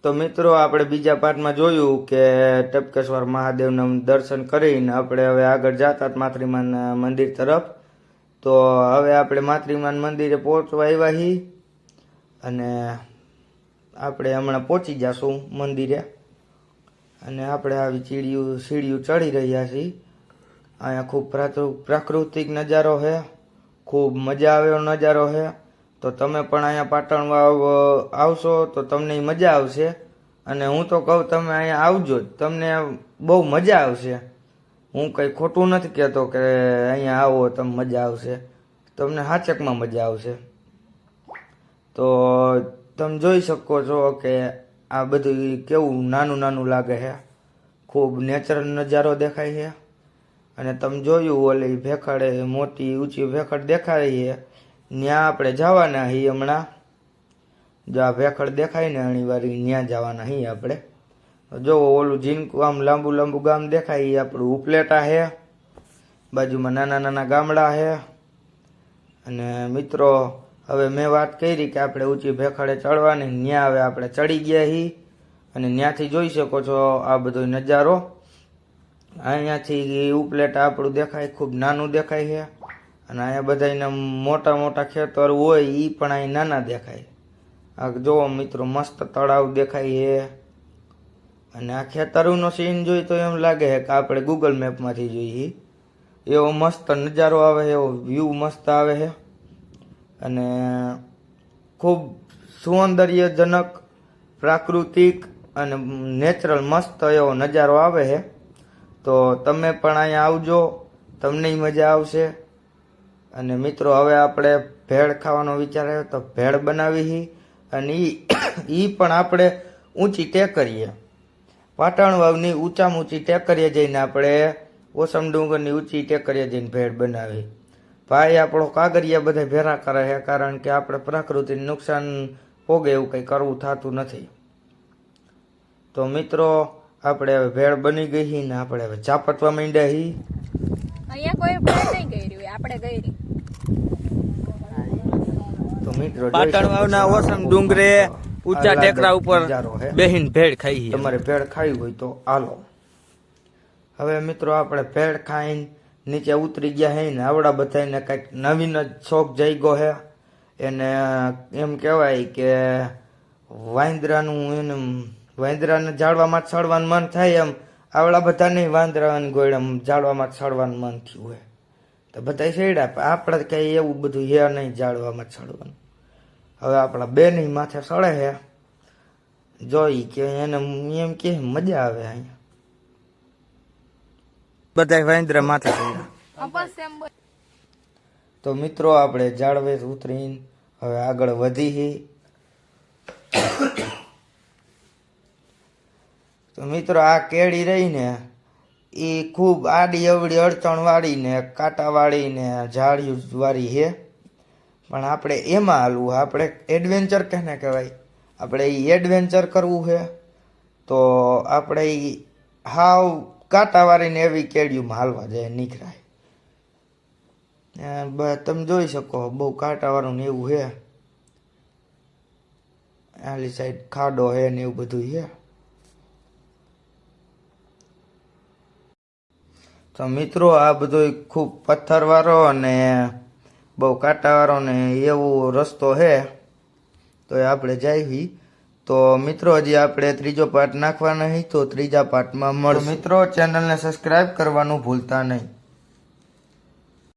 તો મિત્રો આપણે બીજા પાઠમાં જોયું કે ટપકેશ્વર મહાદેવના દર્શન કરીને આપણે હવે આગળ જતા માતૃમાન મંદિર તરફ. તો હવે આપણે માતૃમાન મંદિરે પહોંચવા આવ્યા છીએ અને આપણે હમણાં પહોંચી જશું મંદિરે. અને આપણે આવી સીડીઓ ચડી રહ્યા છીએ. અહીંયા ખૂબ પ્રાકૃતિક નજારો છે, ખૂબ મજા આવે એવો નજારો છે. તો તમે પણ અહીંયા પાટણ વાવ આવશો તો તમને મજા આવશે. અને હું તો કહું તમે અહીંયા આવજો જ, તમને બહુ મજા આવશે. હું કંઈ ખોટું નથી કહેતો કે અહીંયા આવો તમને મજા આવશે, તમને હાચકમાં મજા આવશે. તો તમે જોઈ શકો છો કે આ બધું કેવું નાનું નાનું લાગે છે, ખૂબ નેચરલ નજારો દેખાય છે. અને તમે જોયું ઓલી ભેખડે મોટી ઊંચી ભેખડ દેખાય છે, ત્યાં આપણે જવાના છીએ હમણાં. જો આ ભેખડ દેખાય ને અણીવારી, ત્યાં જવાના છીએ આપણે. જો ઓલું જીનકું આમ લાંબુ લાંબુ ગામ દેખાય એ આપણું ઉપલેટા છે. બાજુમાં નાના નાના ગામડા છે. અને મિત્રો હવે મેં વાત કરી કે આપણે ઊંચી ભેખડે ચડવાની, ત્યાં હવે આપણે ચડી ગયા છીએ. અને ત્યાંથી જોઈ શકો છો આ બધો નજારો. અહીંયાથી ઉપલેટા આપણું દેખાય, ખૂબ નાનું દેખાય છે. અને અહીંયા બધાના મોટા મોટા ખેતર હોય એ પણ અહીં નાના દેખાય. આ જોવો મિત્રો મસ્ત તળાવ દેખાય છે. અને આ ખેતરોનો સીન જોઈ તો એમ લાગે છે કે આપણે ગૂગલ મેપમાંથી જોઈએ એવો મસ્ત નજારો આવે છે, એવો વ્યૂ મસ્ત આવે છે. અને ખૂબ સૌંદર્યજનક, પ્રાકૃતિક અને નેચરલ મસ્ત એવો નજારો આવે છે. તો તમે પણ અહીંયા આવજો, તમને મજા આવશે. અને મિત્રો હવે આપણે ભેળ ખાવાનો વિચાર આવ્યો તો ભેળ બનાવી. અને એ પણ આપણે ઊંચી ટેકરીએ, પાટણ વાવની ઊંચામાં ઊંચી ટેકરીએ જઈને આપણે ઓસમ ડુંગરની ઊંચી ટેકરીએ જઈને ભેળ બનાવી. ભાઈ આપણો કાગરિયા બધા ભેરા કરે છે, કારણ કે આપણે પ્રકૃતિને નુકસાન પોગે એવું કંઈ કરવું થતું નથી. તો મિત્રો આપણે હવે ભેળ બની ગઈ છે ને આપણે હવે ચાપટવા માંડ્યા છીએ. અહીંયા કોઈ ભેળ નહીં કરી, આપણે કરી. તો મિત્રો પાટણ વાવના ઓસમ ડુંગરે ઊંચા ટેકરા ઉપર બેહીન ભેળ ખાઈ. તમારે ભેળ ખાવી હોય તો હાલો. હવે મિત્રો આપણે ભેળ ખાઈને નીચે ઉતરી ગયા છે ને આવડા બધાને કંઈક નવીન જ શોખ જાગ્યો છે. એને એમ કહેવાય કે વાંદરાને ઝાડવામાં ચડવાનું મન થાય, એમ આવડા બધાને વાંદરાની ગોળમ ઝાડવામાં ચડવાનું મન થયું હોય તો બધા છેડ્યા. આપણે કંઈ એવું બધું હે નહીં ઝાડવામાં ચડવાનું. હવે આપણા બેની માથે ચડે છે, જોઈ કે એને એમ કે મજા આવે. અહીંયા બધા વાંદરા માથે ચડ્યા. તો મિત્રો આપણે ઝાડવે ઉતરીને હવે આગળ વધી. તો મિત્રો આ કેળી રહી ને એ ખૂબ આડી અવડી અડચણ વાળી ને કાંટા વાળી ને ઝાડિયું વાળી છે. પણ આપણે એમાં હાલવું, આપણે એડવેન્ચર કેને કહેવાય, આપણે એ એડવેન્ચર કરવું છે. તો આપણે એ હાવ કાંટાવાળી ને એવી કેળીઓમાં હાલવા જાય નીકળાય. તમે જોઈ શકો બહુ કાંટાવાળું ને એવું છે. આલી સાઈડ ખાડો છે ને એવું બધું છે. તો મિત્રો આ બધું ખૂબ પથ્થરવાળો અને બહુ કાંટાવાળો ને એવો રસ્તો છે. તો એ આપણે જઈએ. તો મિત્રો હજી આપણે ત્રીજો પાર્ટ નાખવાના નહીં, તો ત્રીજા પાર્ટમાં મળે. મિત્રો ચેનલને સબસ્ક્રાઈબ કરવાનું ભૂલતા નહીં.